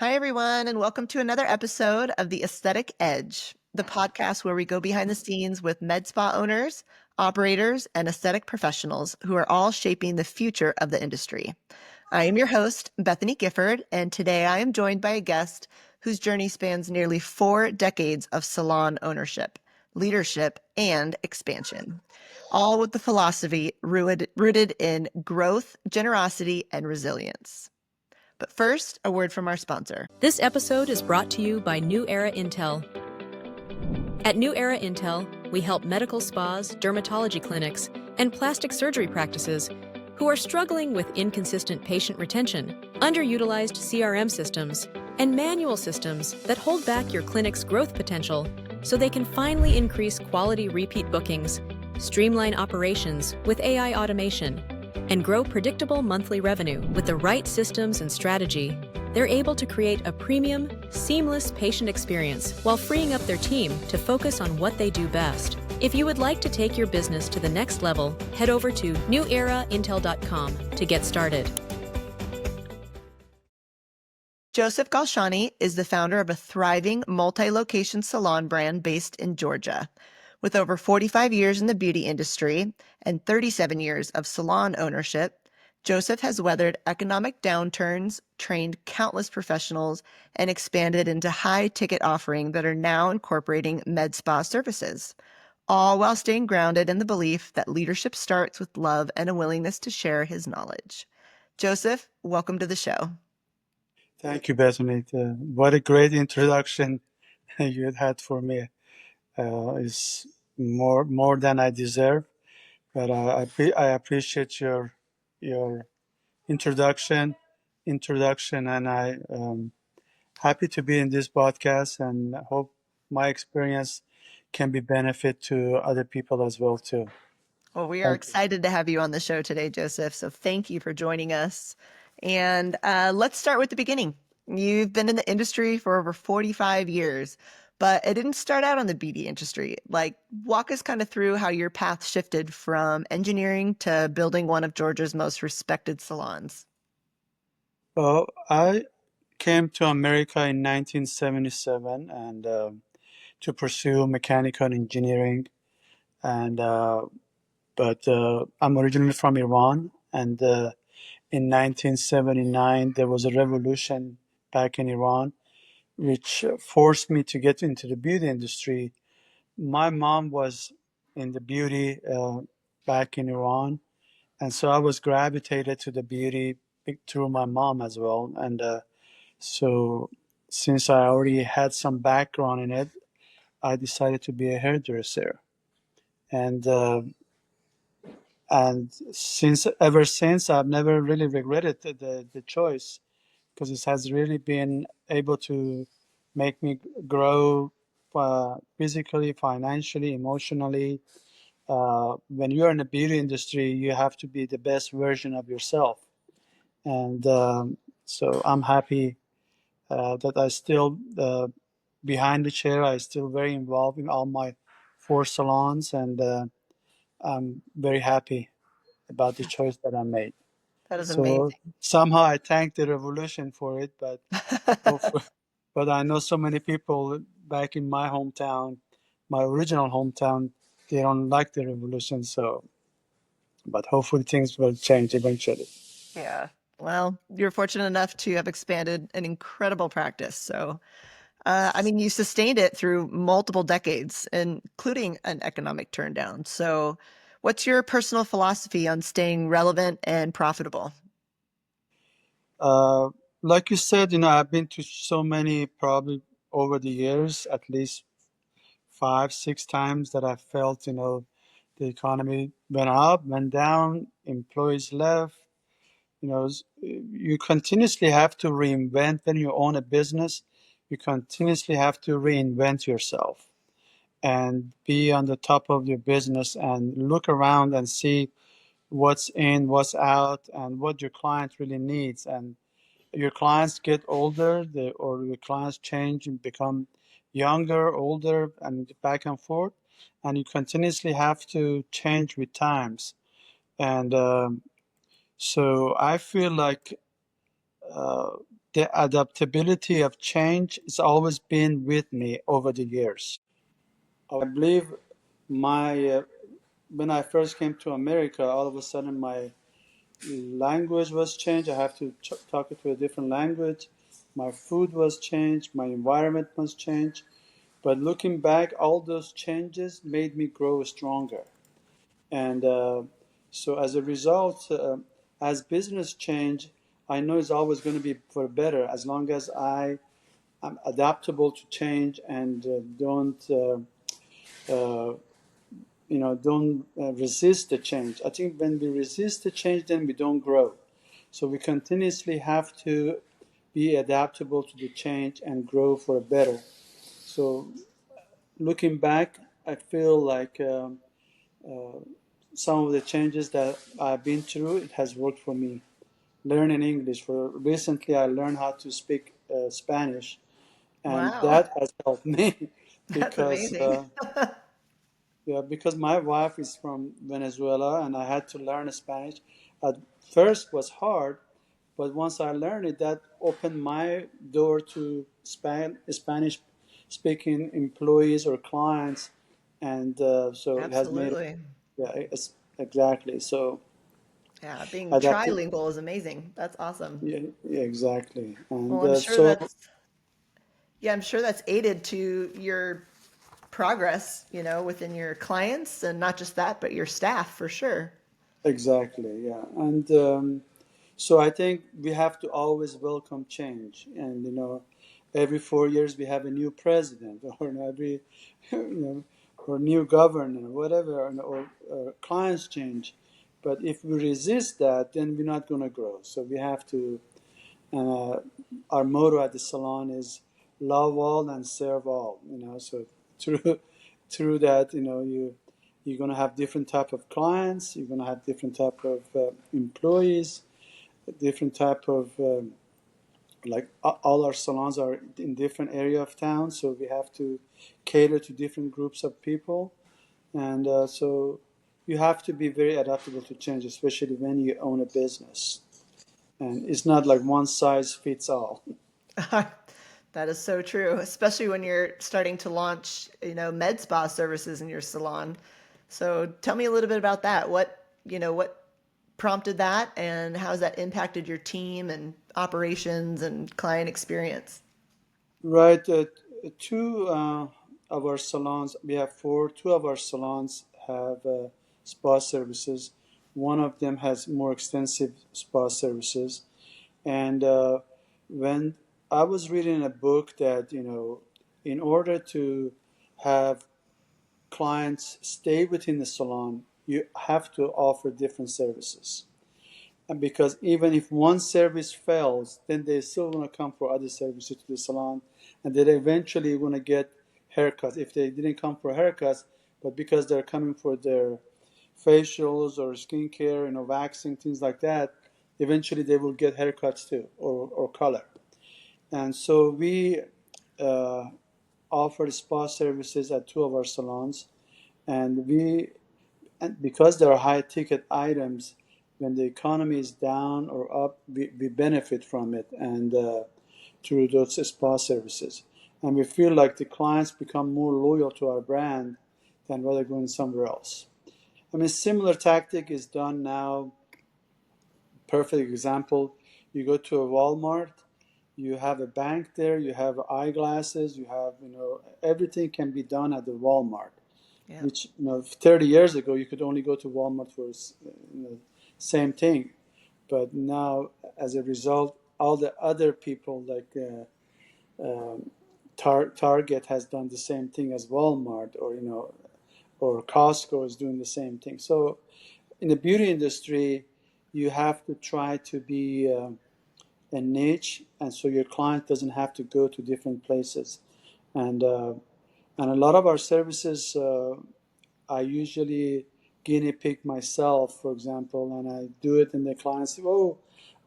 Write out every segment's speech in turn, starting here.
Hi, everyone, and welcome to another episode of The Aesthetic Edge, the podcast where we go behind the scenes with med spa owners, operators, and aesthetic professionals who are all shaping the future of the industry. I am your host, Bethany Gifford, and today I am joined by a guest whose journey spans nearly 4 decades of salon ownership, leadership, and expansion, all with the philosophy rooted in growth, generosity, and resilience. But first, a word from our sponsor. This episode is brought to you by New Era Intel. At New Era Intel, we help medical spas, dermatology clinics, and plastic surgery practices who are struggling with inconsistent patient retention, underutilized CRM systems, and manual systems that hold back your clinic's growth potential so they can finally increase quality repeat bookings, streamline operations with AI automation, and grow predictable monthly revenue with the right systems and strategy. They're able to create a premium, seamless patient experience while freeing up their team to focus on what they do best. If you would like to take your business to the next level, head over to neweraintel.com to get started. Joseph Golshani is the founder of a thriving multi-location salon brand based in Georgia. With over 45 years in the beauty industry and 37 years of salon ownership, Joseph has weathered economic downturns, trained countless professionals, and expanded into high-ticket offerings that are now incorporating med spa services, all while staying grounded in the belief that leadership starts with love and a willingness to share his knowledge. Joseph, welcome to the show. Thank you, Bethany. What a great introduction you had for me. It's more than I deserve, but I appreciate your introduction, and I happy to be in this podcast, and hope my experience can be benefit to other people as well too. Well, we are Thank you. excited to have you on the show today, Joseph. So thank you for joining us. And let's start with the beginning. You've been in the industry for over 45 years, but it didn't start out on the beauty industry. Like, walk us kind of through how your path shifted from engineering to building one of Georgia's most respected salons. Well, I came to America in 1977 and to pursue mechanical engineering and but I'm originally from Iran, and in 1979 there was a revolution back in Iran, which forced me to get into the beauty industry. My mom was in the beauty back in Iran, and so I was gravitated to the beauty through my mom as well. And so, since I already had some background in it, I decided to be a hairdresser. And since ever since I've never really regretted the choice, because it has really been able to make me grow physically, financially, emotionally. When you're in the beauty industry, you have to be the best version of yourself, and so I'm happy that I still behind the chair. I still very involved in all my 4 salons, and I'm very happy about the choice that I made. That is So amazing. somehow I thank the revolution for it, but hopefully, but I know so many people back in my hometown, my original hometown, they don't like the revolution. So, but hopefully things will change eventually. Yeah. Well, you're fortunate enough to have expanded an incredible practice. So, I mean, you sustained it through multiple decades, including an economic turndown. So, what's your personal philosophy on staying relevant and profitable? Uh, like you said, I've been to so many, probably over the years, at least 5, 6 times that I felt, the economy went up, went down, employees left. You continuously have to reinvent when you own a business. You continuously have to reinvent yourself and be on the top of your business and look around and see what's in, what's out, and what your client really needs. And your clients get older, or your clients change and become younger, older, and back and forth. And you continuously have to change with times. And so I feel like uh, the adaptability of change has always been with me over the years. I believe my when I first came to America, all of a sudden my language was changed. I have to talk to a different language. My food was changed. My environment was changed. But looking back, all those changes made me grow stronger. And so as a result, as business change, I know it's always going to be for better as long as I am adaptable to change and uh, don't resist the change. I think when we resist the change, then we don't grow. So we continuously have to be adaptable to the change and grow for a better. So looking back, I feel like some of the changes that I've been through, it has worked for me. Learning English. For recently, I learned how to speak Spanish, and Wow, that has helped me that's because amazing. yeah, because my wife is from Venezuela, and I had to learn Spanish. At first, was hard, but once I learned it, that opened my door to Spanish speaking employees or clients, and so it has made Absolutely. yeah, exactly. So Yeah, being adapted. trilingual is amazing. That's awesome. Yeah, yeah, exactly. And Well, I'm sure so that's yeah, I'm sure that's aided to your progress, within your clients and not just that, but your staff for sure. exactly, yeah. And so I think we have to always welcome change. And every 4 years we have a new president, or every or new governor, whatever, or clients change. But if we resist that, then we're not going to grow. So we have to. Uh, our motto at the salon is love all and serve all. So through through that, you're going to have different type of clients. You're going to have different type of employees, different type of like all our salons are in different area of town, so we have to cater to different groups of people, and so you have to be very adaptable to change, especially when you own a business. And it's not like one size fits all. That is so true, especially when you're starting to launch, med spa services in your salon. So tell me a little bit about that. What prompted that and how has that impacted your team and operations and client experience? Right. Two of our salons, we have four. Two of our salons have spa services. One of them has more extensive spa services. And when I was reading a book that, in order to have clients stay within the salon, you have to offer different services. And because even if one service fails, then they still want to come for other services to the salon, and they eventually want to get haircuts. If they didn't come for haircuts, but because they're coming for their facials or skincare, waxing, things like that, eventually they will get haircuts too, or color. And so we uh, offer spa services at two of our salons, and because there are high ticket items, when the economy is down or up, we benefit from it, and through those spa services. And we feel like the clients become more loyal to our brand than rather going somewhere else. I mean, similar tactic is done now. Perfect example, you go to a Walmart, you have a bank there, you have eyeglasses, you have, everything can be done at the Walmart, Yeah. which 30 years ago you could only go to Walmart for same thing, but now as a result, all the other people like Target has done the same thing as Walmart, or or Costco is doing the same thing. So in the beauty industry, you have to try to be a niche, and so your client doesn't have to go to different places, and a lot of our services. I usually guinea pig myself, for example, and I do it, and the client says, "Oh,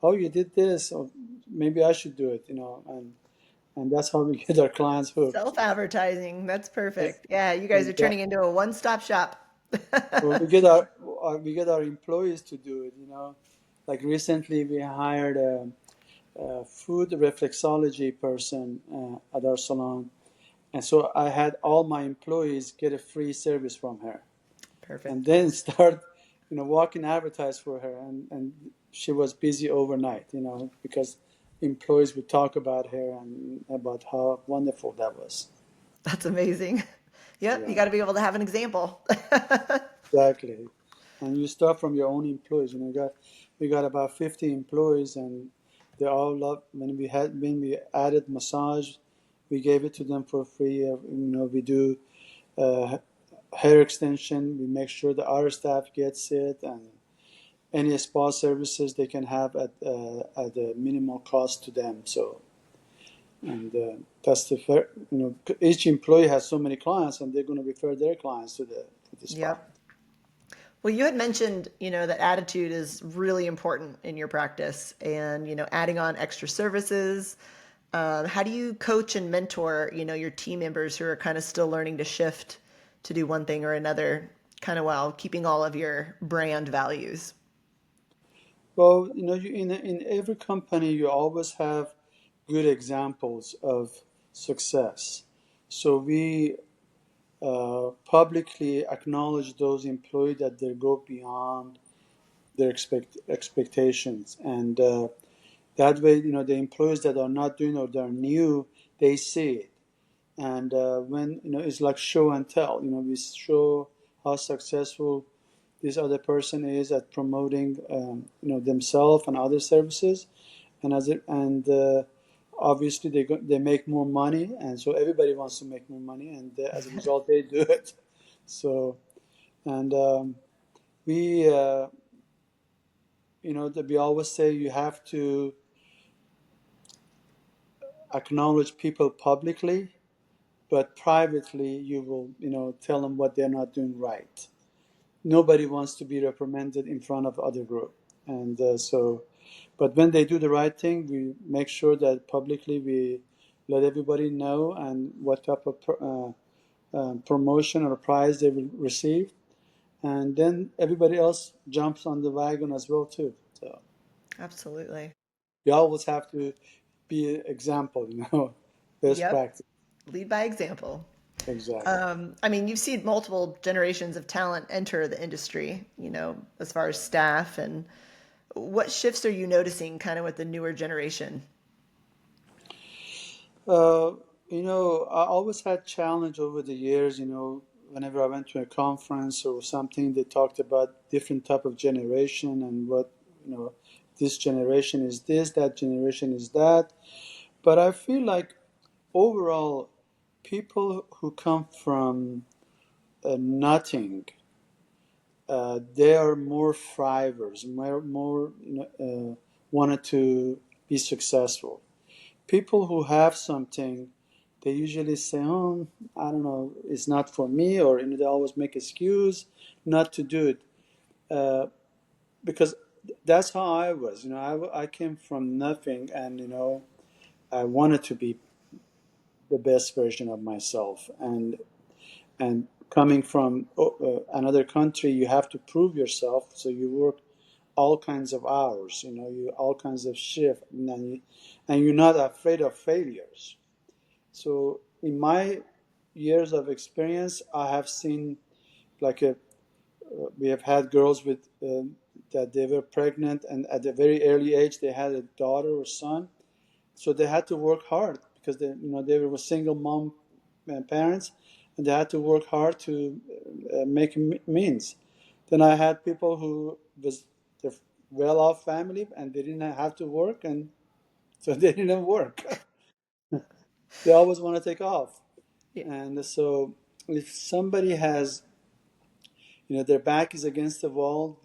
you did this, or maybe I should do it," and that's how we get our clients hooked. Self-advertising. That's E- perfect. Yeah, you guys are turning Exactly. into a one-stop shop. Well, we get our employees to do it. Like recently, we hired food reflexology person at our salon. And so I had all my employees get a free service from her, and Perfect. then start, walking advertise for her. And she was busy overnight, because employees would talk about her and about how wonderful that was. That's amazing. Yep, you Yeah, got to be able to have an example. exactly. And you start from your own employees. We got about 50 employees, and they all love when we added massage, we gave it to them for free. We do uh, hair extension. We make sure that our staff gets it, and any spa services they can have at a minimal cost to them. So, and that's the fair. Each employee has so many clients, and they're going to refer their clients to the spa. Yep. Well, you had mentioned, that attitude is really important in your practice and, adding on extra services. How do you coach and mentor, your team members who are kind of still learning to shift to do one thing or another, kind of while keeping all of your brand values? Well, in every company, you always have good examples of success. So we publicly acknowledge those employees that they go beyond their expectations, and that way, the employees that are not doing or they're new, they see it. And when it's like show and tell. We show how successful this other person is at promoting, themselves and other services, and obviously they make more money, and so everybody wants to make more money, and as a result, they do it. So, and we, that we always say you have to acknowledge people publicly, but privately you will, tell them what they're not doing right. Nobody wants to be reprimanded in front of other group, and but when they do the right thing, we make sure that publicly we let everybody know and what type of promotion or prize they will receive, and then everybody else jumps on the wagon as well too. So Absolutely. we always have to be an example, best Yep. practice. Lead by example. Exactly. I mean, you've seen multiple generations of talent enter the industry, as far as staff, and what shifts are you noticing kind of with the newer generation? Uh, I always had challenge over the years. Whenever I went to a conference or something, they talked about different type of generation and what this generation is this, that generation is that. But I feel like overall, people who come from nothing, they are more thrivers, more wanted to be successful. People who have something, they usually say, "Oh, I don't know, it's not for me," or they always make excuse not to do it, uh, because that's how I was. I came from nothing, and I wanted to be the best version of myself, and coming from another country, you have to prove yourself, so you work all kinds of hours, you all kinds of shift, and you're not afraid of failures. So in my years of experience, I have seen like we have had girls with that they were pregnant, and at a very early age they had a daughter or son, so they had to work hard because they were single mom parents, and they had to work hard to make means. Then I had people who was the well-off family and they didn't have to work, and so they didn't work. They always want to take off. Yeah. And so if somebody has, their back is against the wall,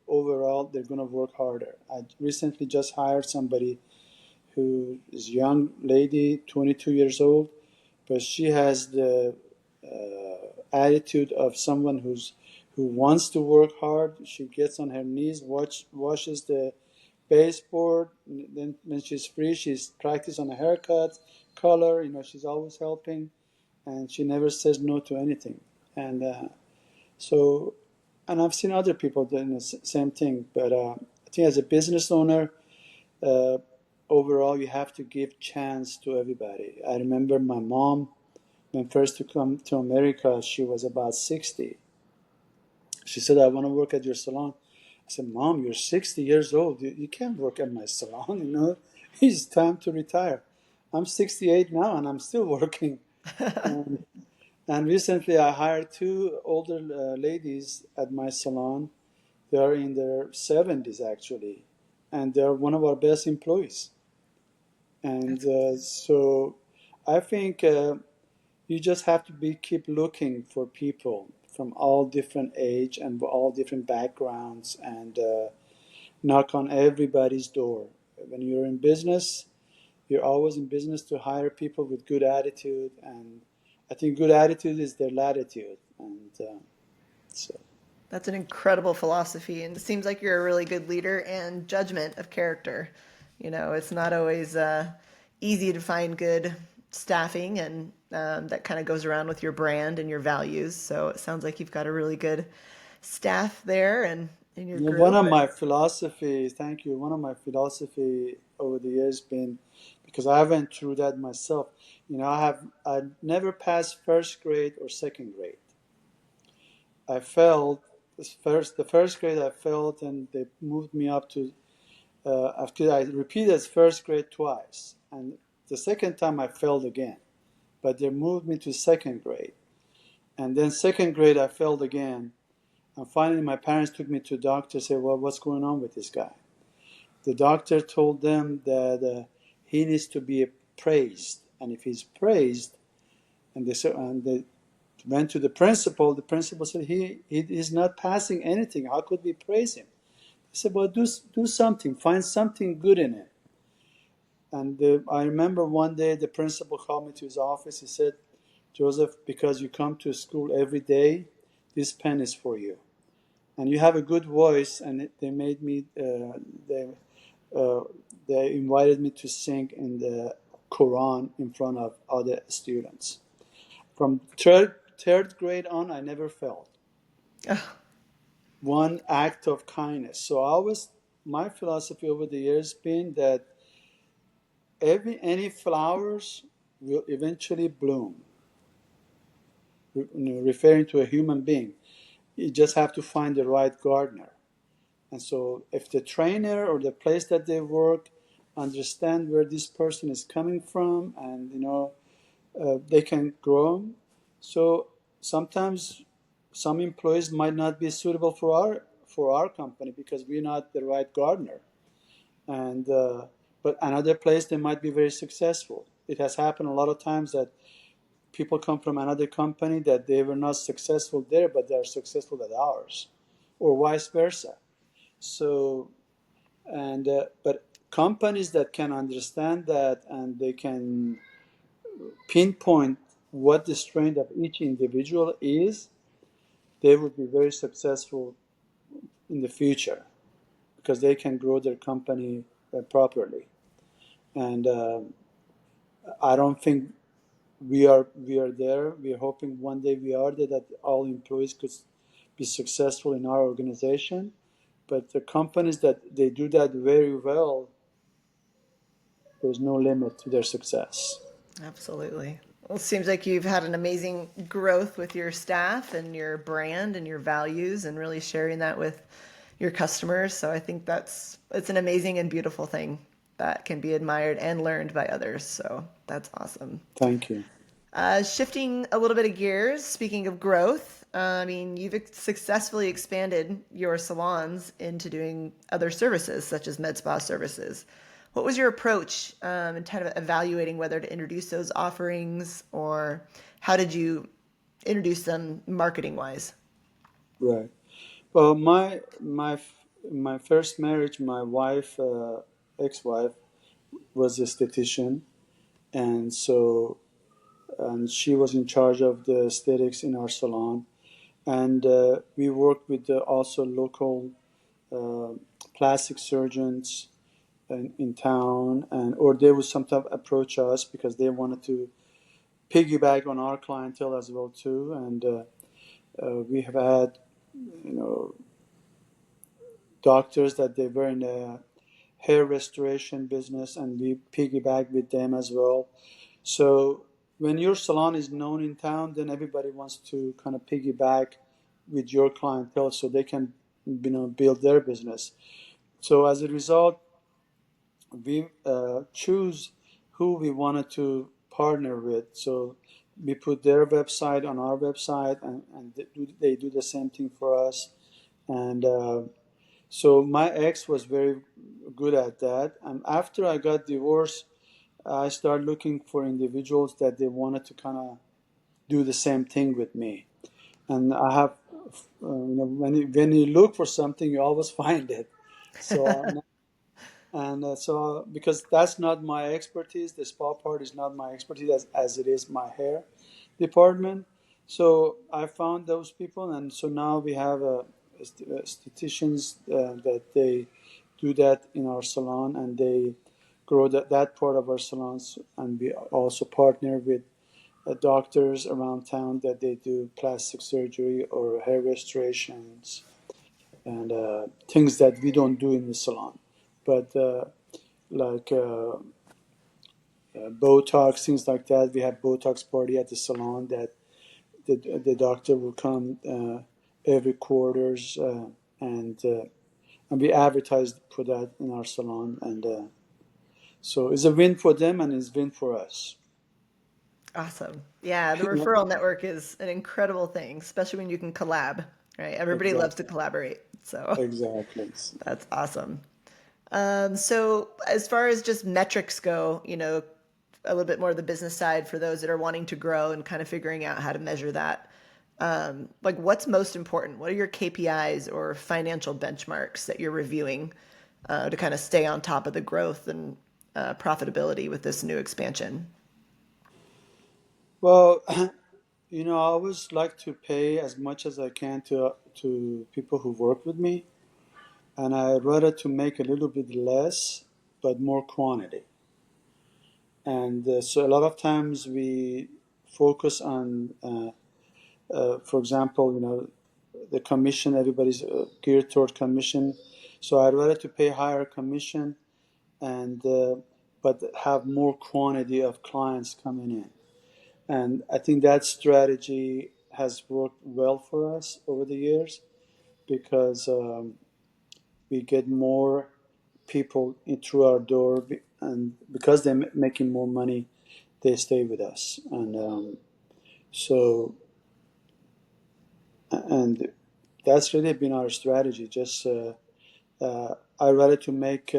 overall, they're going to work harder. I recently just hired somebody who is a young lady, 22 years old, but she has the attitude of someone who wants to work hard. She gets on her knees, washes the baseboard. Then when she's free, she's practice on a haircut, color. She's always helping, and she never says no to anything. And so, and I've seen other people doing the same thing. But I think as a business owner, uh, overall, you have to give chance to everybody. I remember my mom, when first to come to America, she was about 60. She said, I want to work at your salon. I said, Mom, you're 60 years old. You can't work at my salon, you know. It's time to retire. I'm 68 now and I'm still working. And, and recently I hired two older ladies at my salon. They are in their 70s actually. And they're one of our best employees. And so I think you just have to keep looking for people from all different age and all different backgrounds and knock on everybody's door. When you're in business, you're always in business to hire people with good attitude, and I think good attitude is their latitude. And so That's an incredible philosophy, and it seems like you're a really good leader and judgment of character. You know, it's not always easy to find good staffing, and that kind of goes around with your brand and your values. So it sounds like you've got a really good staff there and in your one group. of my philosophies, thank you, one of my philosophy over the years been, because I went through that myself, you know, I never passed first grade or second grade. I failed the first grade. I failed, and they moved me up to after I repeated first grade twice, and the second time I failed again. But they moved me to second grade, and then second grade I failed again, and finally my parents took me to a doctor. Said, "Well, what's going on with this guy?" The doctor told them that he needs to be praised, and if he's praised, and they went to the principal. The principal said he is not passing anything. How could we praise him? He said, well, do something. Find something good in it. And I remember one day the principal called me to his office. He said, Joseph, because you come to school every day, this pen is for you. And you have a good voice. And they made me, uh, they invited me to sing in the Quran in front of other students. From third grade on, I never failed. One act of kindness. So my philosophy over the years been that any flowers will eventually bloom. Referring to a human being, you just have to find the right gardener. And so, if the trainer or the place that they work understand where this person is coming from, and they can grow them. So sometimes some employees might not be suitable for our company because we're not the right gardener, and but another place they might be very successful. It has happened a lot of times that people come from another company that they were not successful there, but they are successful at ours, or vice versa. So and but companies that can understand that and they can pinpoint what the strength of each individual is, they will be very successful in the future because they can grow their company properly. And I don't think we are there. We are hoping one day we are there, that all employees could be successful in our organization. But the companies that they do that very well, there's no limit to their success. Absolutely. Well, it seems like you've had an amazing growth with your staff and your brand and your values and really sharing that with your customers. So I think it's an amazing and beautiful thing that can be admired and learned by others. So that's awesome. Thank you. Shifting a little bit of gears, speaking of growth, I mean, you've successfully expanded your salons into doing other services, such as med spa services. What was your approach in kind of evaluating whether to introduce those offerings, or how did you introduce them marketing wise? Right. Well, my first marriage, my wife, ex-wife, was a esthetician, and she was in charge of the aesthetics in our salon, and we worked with also local uh, plastic surgeons in town, and or they would sometimes approach us because they wanted to piggyback on our clientele as well too, and we have had, you know, doctors that they were in hair restoration business, and we piggyback with them as well. So when your salon is known in town, then everybody wants to kind of piggyback with your clientele so they can, build their business. So as a result, we choose who we wanted to partner with. So we put their website on our website, and they do the same thing for us. And so my ex was very good at that. And after I got divorced, I started looking for individuals that they wanted to kind of do the same thing with me. And I have, when you look for something, you always find it. So so because that's not my expertise, the spa part is not my expertise as it is my hair department. So I found those people, and so now we have estheticians that they do that in our salon, and they grow that part of our salons, and we also partner with doctors around town that they do plastic surgery or hair restorations and things that we don't do in the salon. But like Botox, things like that. We have Botox party at the salon that the doctor will come every quarters, and we advertise for that in our salon, and so it's a win for them and it's a win for us. Awesome. Yeah, the referral network is an incredible thing, especially when you can collab, right? Everybody loves to Exactly. collaborate. So Exactly. that's awesome. So as far as just metrics go, a little bit more of the business side for those that are wanting to grow and kind of figuring out how to measure that. Like what's most important? What are your KPIs or financial benchmarks that you're reviewing to kind of stay on top of the growth and profitability with this new expansion? Well, I always like to pay as much as I can to people who work with me, and I'd rather to make a little bit less but more quantity. And so a lot of times we focus on, for example, the commission. Everybody's geared toward commission, so I'd rather to pay higher commission and but have more quantity of clients coming in. And I think that strategy has worked well for us over the years because we get more people in through our door, and because they're making more money, they stay with us. And so, and that's really been our strategy. Just I rather to make,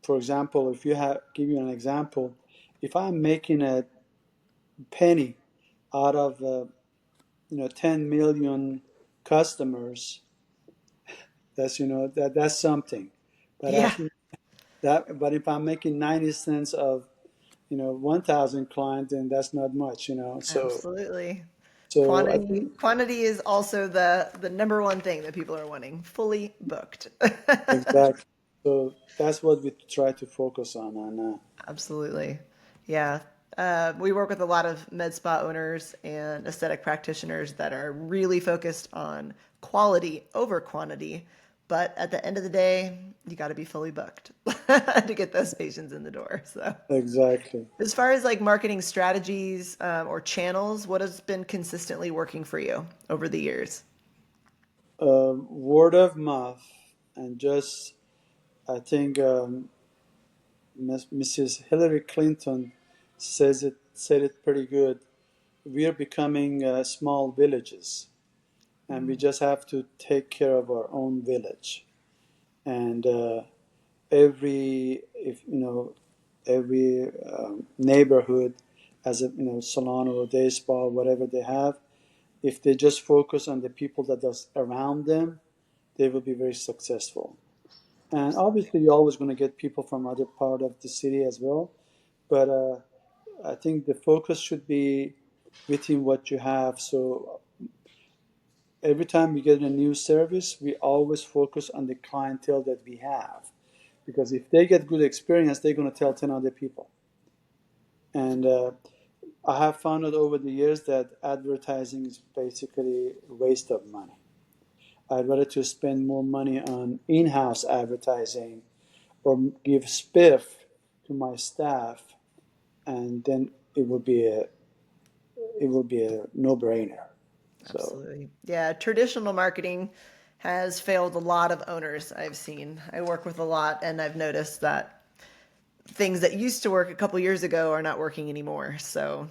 for example, if you have give you an example, if I'm making a penny out of 10 million customers, that's something. But I Yeah, think but if I'm making 90 cents of 1,000 clients, then that's not much. absolutely. So I Quantity think quantity is also the number one thing that people are wanting. Fully booked. exactly. So that's what we try to focus on. And Absolutely. Yeah. We work with a lot of med spa owners and aesthetic practitioners that are really focused on quality over quantity. But at the end of the day, you got to be fully booked to get those patients in the door. So, exactly. as far as like marketing strategies or channels, what has been consistently working for you over the years? Word of mouth, and just I think Mrs. Hillary Clinton said it pretty good. We are becoming small villages, and we just have to take care of our own village. And every if every neighborhood has a salon or a day spa, whatever they have. If they just focus on the people that are around them, they will be very successful. And obviously, you're always going to get people from other part of the city as well. But I think the focus should be within what you have. So every time we get a new service, we always focus on the clientele that we have. Because if they get good experience, they're going to tell 10 other people. And I have found out over the years that advertising is basically a waste of money. I'd rather to spend more money on in-house advertising or give spiff to my staff, and then it will be a no-brainer. So Absolutely. Yeah, traditional marketing has failed a lot of owners I've seen. I work with a lot, and I've noticed that things that used to work a couple years ago are not working anymore. So,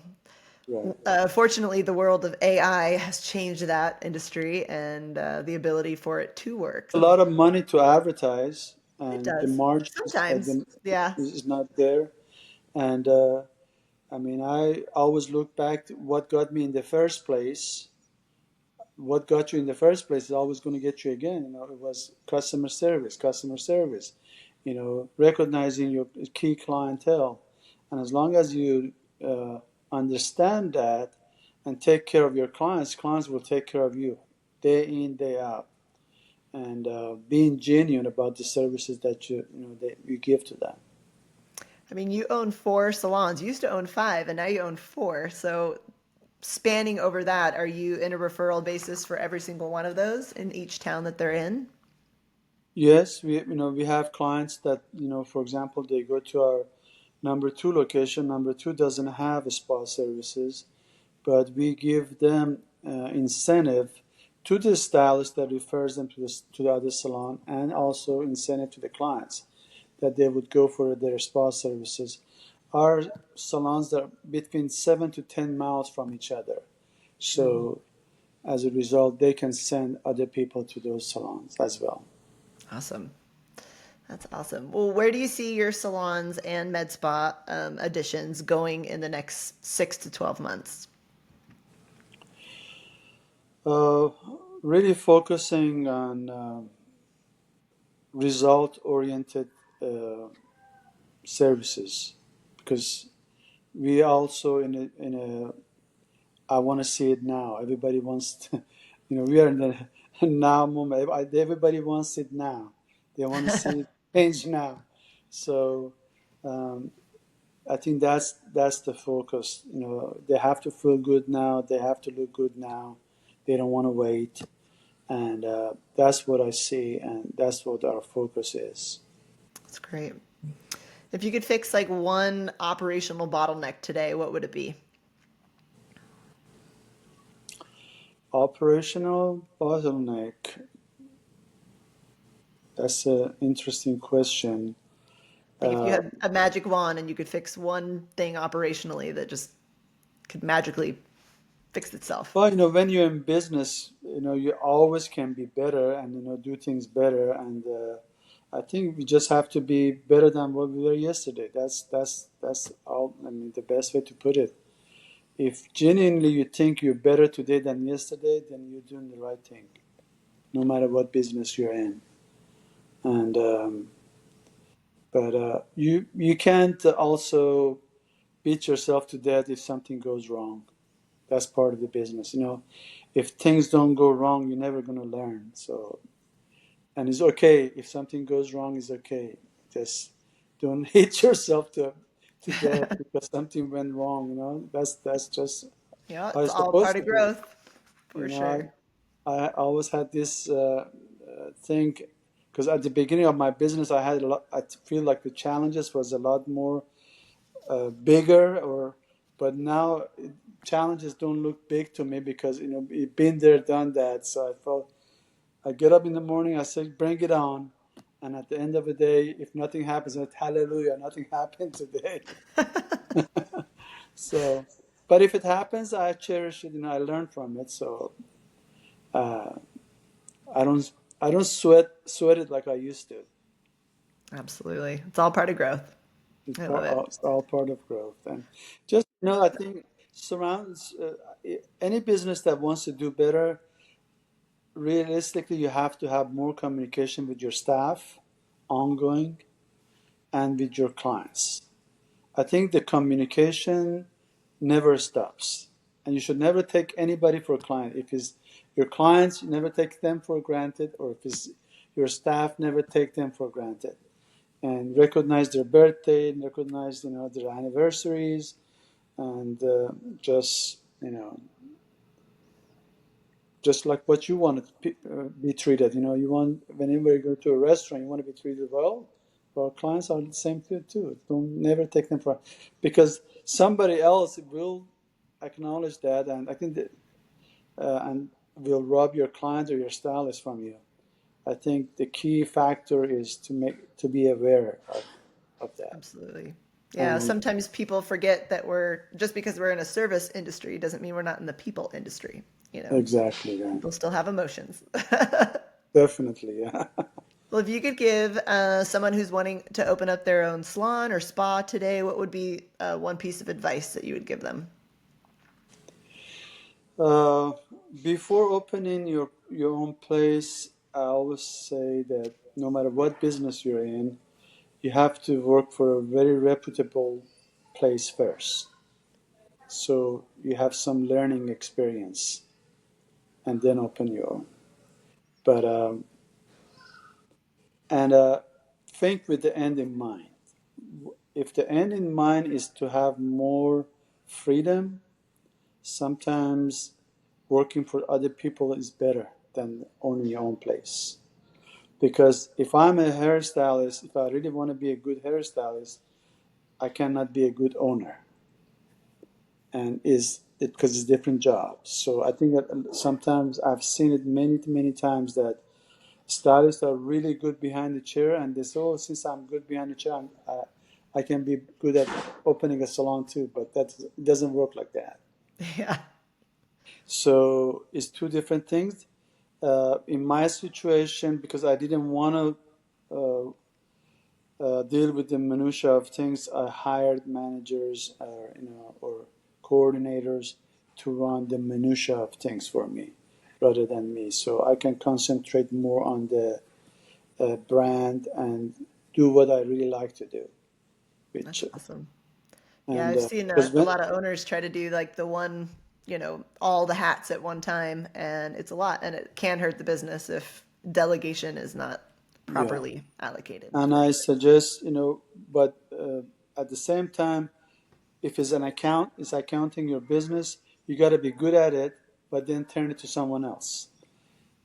right. fortunately, the world of AI has changed that industry and the ability for it to work. A lot of money to advertise, It and the does. margins Sometimes. Yeah. is not there. And I mean, I always look back to what got me in the first place. What got you in the first place is always going to get you again. It was customer service, customer service. Recognizing your key clientele, and as long as you uh, understand that and take care of your clients, clients will take care of you, day in, day out, and being genuine about the services that you give to them. I mean, you own four salons. You used to own five, and now you own four. So, spanning over that, are you in a referral basis for every single one of those in each town that they're in? Yes, we have clients that, for example, they go to our number two location. Number two doesn't have spa services, but we give them incentive to the stylist that refers them to the other salon, and also incentive to the clients that they would go for their spa services. Our salons are between 7 to 10 miles from each other, so as a result, they can send other people to those salons as well. Awesome. That's awesome. Well, where do you see your salons and med spa additions going in the next 6 to 12 months? Uh, Really focusing on result-oriented uh, services, because we also in a I want to see it now. Everybody wants to, we are in the now moment. Everybody wants it now. They want to see it change now. So um, I think that's the focus. They have to feel good now. They have to look good now. They don't want to wait, and that's what I see, and that's what our focus is. That's great. If you could fix like one operational bottleneck today, what would it be? Operational bottleneck. That's an interesting question. Like if you Uh, had a magic wand and you could fix one thing operationally that just could magically fix itself. well, when you're in business, you always can be better, and do things better. And I think we just have to be better than what we were yesterday. That's all. I mean, the best way to put it. If genuinely you think you're better today than yesterday, then you're doing the right thing, no matter what business you're in. And but you can't also beat yourself to death if something goes wrong. That's part of the business. If things don't go wrong, you're never going to learn. So, and it's okay if something goes wrong. It's okay. Just don't hate yourself to death because something went wrong. That's just Yeah, how it's it's all supposed part to of be. growth You for know, sure. I always had this thing, because at the beginning of my business, I had a lot. I feel like the challenges was a lot more bigger, but now challenges don't look big to me because you've been there, done that. So I get up in the morning, I say, bring it on, and at the end of the day, if nothing happens, I say, hallelujah, nothing happened today. So, but if it happens, I cherish it and I learn from it. So uh, I don't I don't sweat it like I used to. Absolutely. It's all part of growth. I love it. It's all part of growth, and just I think surrounds any business that wants to do better. Realistically, you have to have more communication with your staff, ongoing, and with your clients. I think the communication never stops, and you should never take anybody for a client. If it's your clients, you never take them for granted, or if it's your staff, never take them for granted. And recognize their birthday, and recognize their anniversaries, and just like what you want to be treated. You want, whenever you go to a restaurant, you want to be treated well. Our clients are the same too. Don't never take them for, because somebody else will acknowledge that, and I think that, and will rob your client or your stylist from you. I think the key factor is to be aware of that. Absolutely. Yeah, And sometimes people forget that we're just because we're in a service industry doesn't mean we're not in the people industry. You know, exactly, yeah, people still have emotions. definitely, yeah. Well, if you could give someone who's wanting to open up their own salon or spa today, what would be one piece of advice that you would give them? Uh, Before opening your own place, I always say that no matter what business you're in, you have to work for a very reputable place first. So you have some learning experience and then open your own. But and think with the end in mind. If the end in mind is to have more freedom, sometimes working for other people is better than owning your own place. Because if I'm a hairstylist, if I really want to be a good hairstylist, I cannot be a good owner, and is it because it's different jobs. So I think that sometimes I've seen it many times that stylists are really good behind the chair, and they say, "Oh, since I'm good behind the chair, I can be good at opening a salon too." But that it doesn't work like that. Yeah. So it's two different things. In my situation, because I didn't want to deal with the minutia of things, I hired managers, or coordinators to run the minutia of things for me, rather than me. So I can concentrate more on the brand and do what I really like to do. That's Which awesome. Yeah, and I've seen because a when lot of owners try to do like the one, all the hats at one time, and it's a lot, and it can hurt the business if delegation is not yeah, properly allocated. and I suggest but at the same time, if it's an account, it's accounting your business, you got to be good at it, but then turn it to someone else,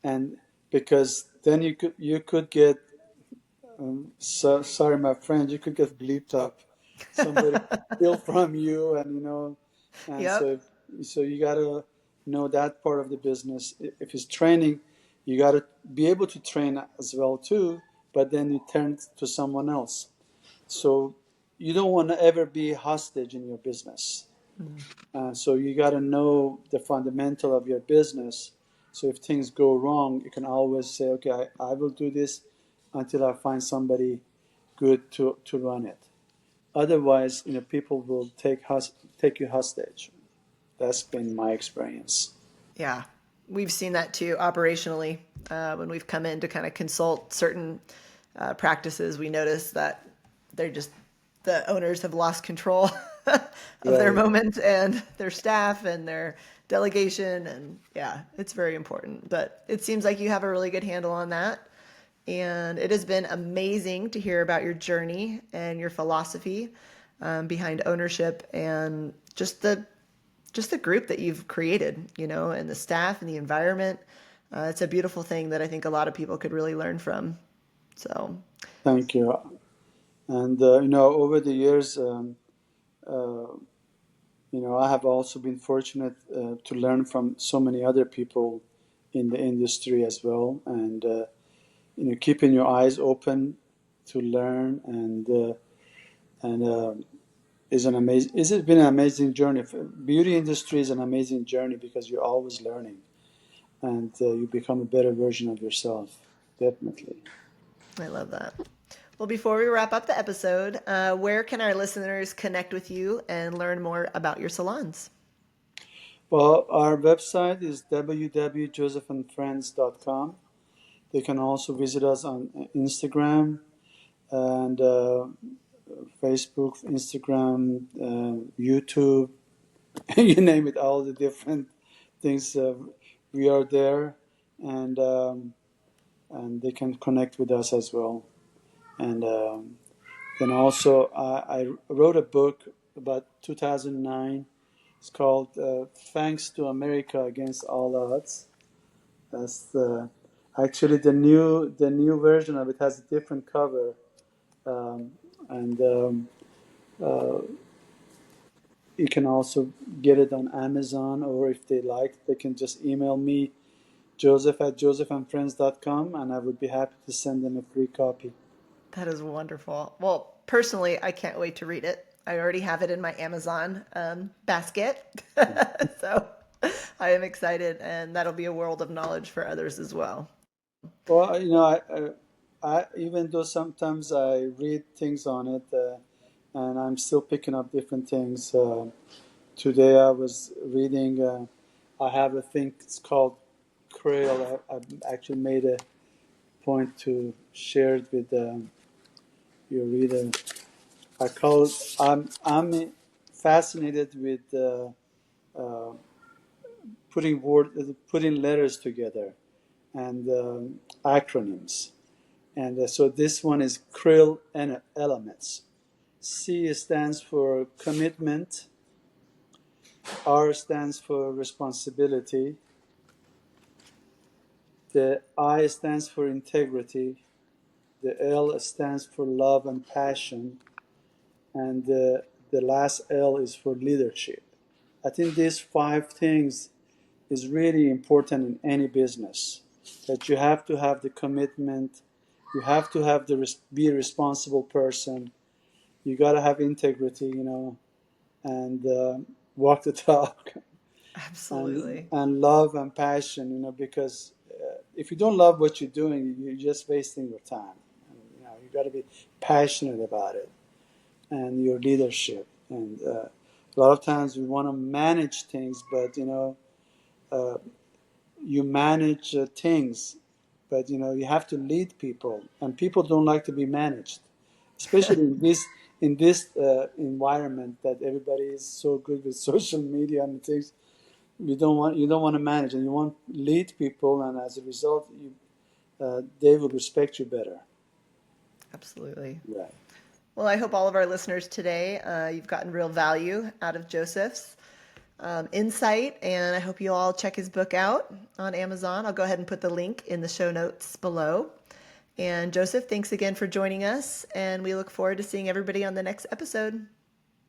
and because then you could get so sorry, my friend, you could get bleeped up. Somebody steal from you, and and Yep. so you gotta know that part of the business. If it's training, you gotta be able to train as well too. But then you turn to someone else. So you don't want to ever be hostage in your business. So you got to know the fundamental of your business. So if things go wrong, you can always say, okay, I will do this until I find somebody good to run it. Otherwise, people will take you hostage. That's been my experience. Yeah, we've seen that too operationally. When we've come in to kind of consult certain practices, we notice that they're just the owners have lost control of their Right. moment and their staff and their delegation. And yeah, it's very important. But it seems like you have a really good handle on that. And it has been amazing to hear about your journey and your philosophy behind ownership and just the group that you've created, and the staff and the environment. It's a beautiful thing that I think a lot of people could really learn from. So, Thank you. And over the years, uh, I have also been fortunate to learn from so many other people in the industry as well, and keeping your eyes open to learn and is an amazing. Is it been an amazing journey? Beauty industry is an amazing journey because you're always learning, and you become a better version of yourself. Definitely. I love that. Well, before we wrap up the episode, where can our listeners connect with you and learn more about your salons? Well, our website is www.josephandfriends.com. They can also visit us on Instagram and Facebook, Instagram, YouTube, you name it, all the different things. We are there, and and they can connect with us as well. And then also, I wrote a book about 2009. It's called "Thanks to America Against All Odds." That's actually the new version of it has a different cover, um, and you can also get it on Amazon, or if they like, they can just email me, joseph@josephandfriends.com, and I would be happy to send them a free copy. That is wonderful. Well, personally, I can't wait to read it. I already have it in my Amazon basket. So I am excited, and that'll be a world of knowledge for others as well. Well, even though sometimes I read things on it, and I'm still picking up different things. Today I was reading. I have a thing. It's called Krill. I actually made a point to share it with your reader. I call it. I'm fascinated with uh, putting letters together and acronyms. And so this one is Krill and Elements. C stands for commitment. R stands for responsibility. The I stands for integrity. The L stands for love and passion. And the last L is for leadership. I think these five things is really important in any business. That you have to have the commitment, you have to have be a responsible person, you got to have integrity, and walk the talk, Absolutely. and love and passion, because if you don't love what you're doing, you're just wasting your time. And, you got to be passionate about it and your leadership. And a lot of times we want to manage things, but uh, you manage things, but you have to lead people, and people don't like to be managed, especially in this environment that everybody is so good with social media and things. You don't want to manage, and you want to lead people, and as a result, they will respect you better. Absolutely. Right. Well, I hope all of our listeners today, you've gotten real value out of Joseph's insight, and I hope you all check his book out on Amazon. I'll go ahead and put the link in the show notes below. And Joseph, thanks again for joining us, and we look forward to seeing everybody on the next episode.